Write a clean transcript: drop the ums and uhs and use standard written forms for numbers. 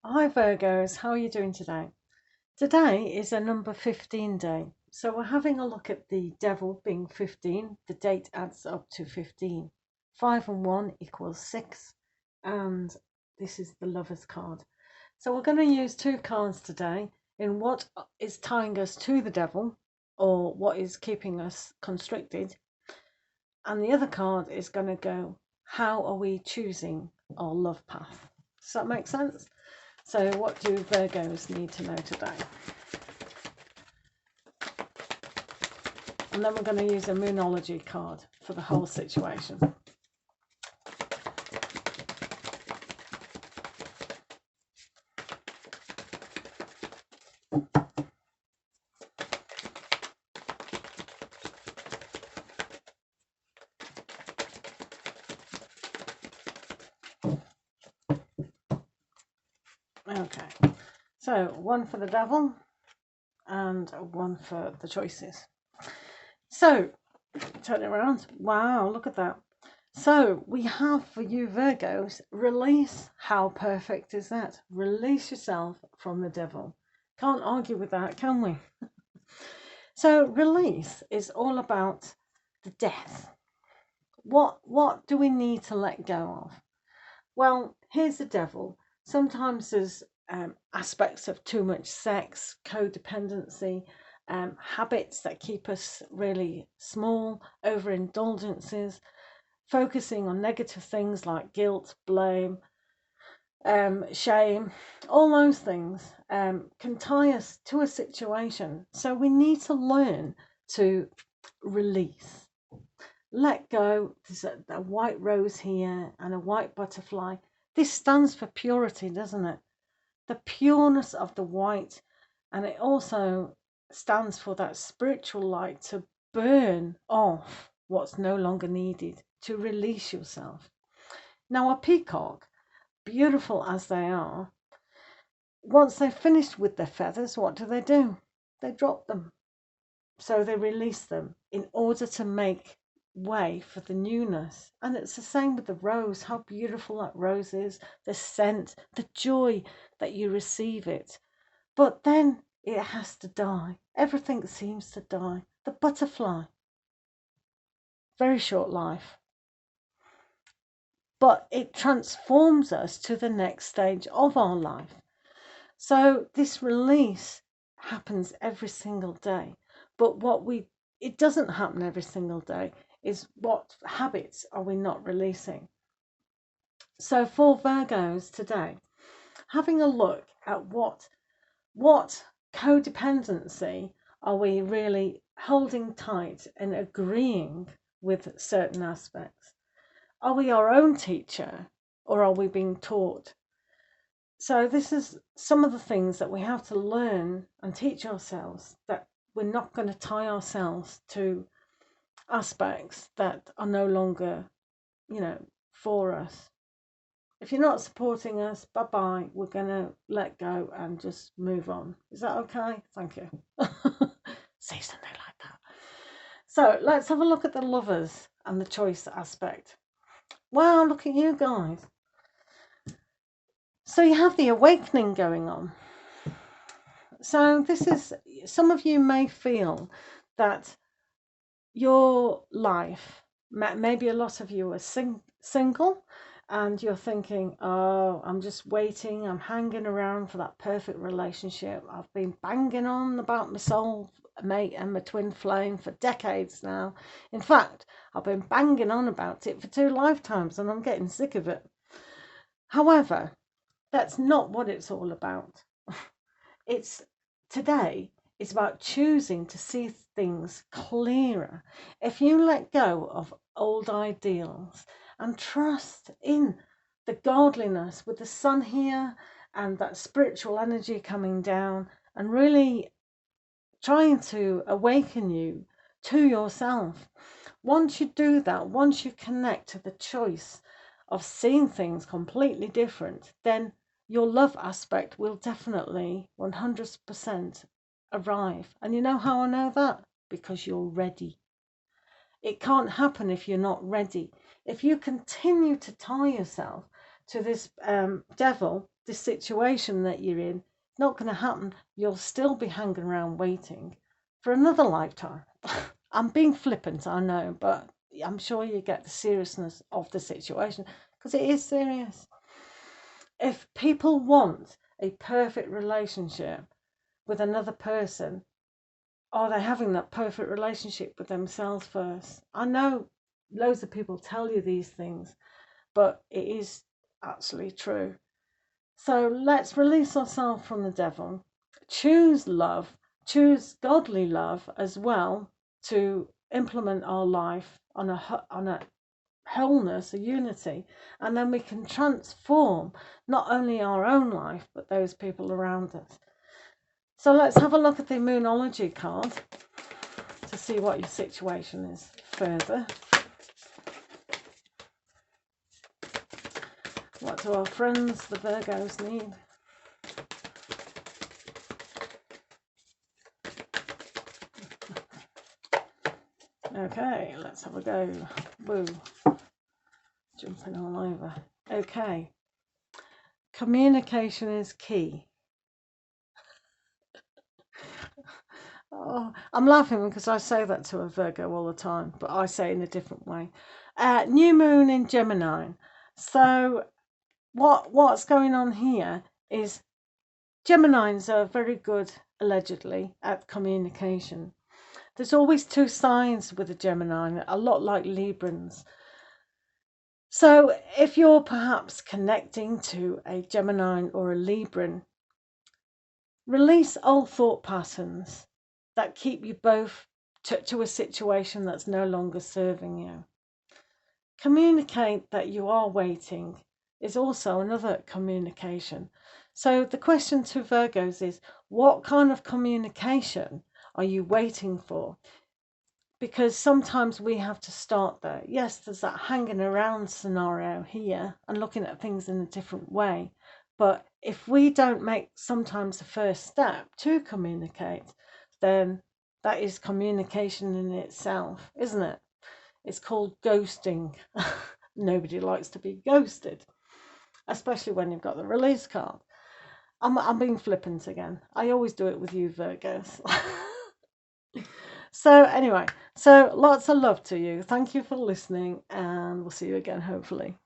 Hi Virgos, how are you doing today? Today is a number 15 day. So we're having a look at the devil being 15. The date adds up to 15. 5 and 1 equals 6. And this is the Lover's card. So we're going to use two cards today in what is tying us to the devil or what is keeping us constricted. And the other card is going to go, how are we choosing our love path? Does that make sense? So what do Virgos need to know today? And then we're going to use a Moonology card for the whole situation. Okay, so one for the devil and one for the choices. So turn it around. Wow, look at that. So we have for you Virgos, release. How perfect is that? Release yourself from the devil. Can't argue with that, can we? So release is all about the death. What do we need to let go of? Well, here's the devil. Sometimes there's aspects of too much sex, codependency, habits that keep us really small, overindulgences, focusing on negative things like guilt, blame, shame, all those things can tie us to a situation. So we need to learn to release, let go. There's a white rose here and a white butterfly. This stands for purity, doesn't it? The pureness of the white. And it also stands for that spiritual light to burn off what's no longer needed, to release yourself. Now, a peacock, beautiful as they are, once they've finished with their feathers, what do? They drop them. So they release them in order to make way for the newness. And it's the same with the rose. How beautiful that rose is, the scent, the joy that you receive it. But then it has to die. Everything seems to die. The butterfly, very short life. But it transforms us to the next stage of our life. So this release happens every single day. But it doesn't happen every single day is what habits are we not releasing? So for Virgos today, having a look at what codependency are we really holding tight and agreeing with certain aspects? Are we our own teacher or are we being taught? So this is some of the things that we have to learn and teach ourselves, that we're not going to tie ourselves to aspects that are no longer, for us. If you're not supporting us, bye bye. We're going to let go and just move on. Is that okay? Thank you. Say something like that. So let's have a look at the lovers and the choice aspect. Wow, look at you guys. So you have the awakening going on. So this is, some of you may feel that your life, maybe a lot of you are single and you're thinking, oh, I'm just waiting, I'm hanging around for that perfect relationship. I've been banging on about my soul mate and my twin flame for decades now. In fact, I've been banging on about it for 2 lifetimes and I'm getting sick of it. However, that's not what it's all about. Today it's about choosing to see things clearer. If you let go of old ideals and trust in the godliness with the sun here and that spiritual energy coming down and really trying to awaken you to yourself. Once you do that, once you connect to the choice of seeing things completely different, then your love aspect will definitely 100% arrive. And you know how I know that? Because you're ready. It can't happen if you're not ready. If you continue to tie yourself to this devil, this situation that you're in, not going to happen. You'll still be hanging around waiting for another lifetime. I'm being flippant, I know, but I'm sure you get the seriousness of the situation because it is serious. If people want a perfect relationship with another person, are they having that perfect relationship with themselves first? I know loads of people tell you these things, but it is actually true. So let's release ourselves from the devil, choose love, choose godly love as well to implement our life on a wholeness, a unity, and then we can transform not only our own life but those people around us. So let's have a look at the Moonology card to see what your situation is further. What do our friends, the Virgos, need? Okay, let's have a go. Woo. Jumping all over. Okay. Communication is key. Oh, I'm laughing because I say that to a Virgo all the time, but I say it in a different way. New moon in Gemini. So what's going on here is Geminis are very good, allegedly, at communication. There's always two signs with a Gemini, a lot like Librans. So if you're perhaps connecting to a Gemini or a Libran, release old thought patterns that keep you both to a situation that's no longer serving you. Communicate that you are waiting is also another communication. So the question to Virgos is, what kind of communication are you waiting for? Because sometimes we have to start there. Yes, there's that hanging around scenario here and looking at things in a different way. But if we don't make sometimes the first step to communicate, then that is communication in itself, isn't it? It's called ghosting. Nobody likes to be ghosted, especially when you've got the release card. I'm being flippant again. I always do it with you, Virgos. So anyway, so lots of love to you. Thank you for listening, and we'll see you again, hopefully.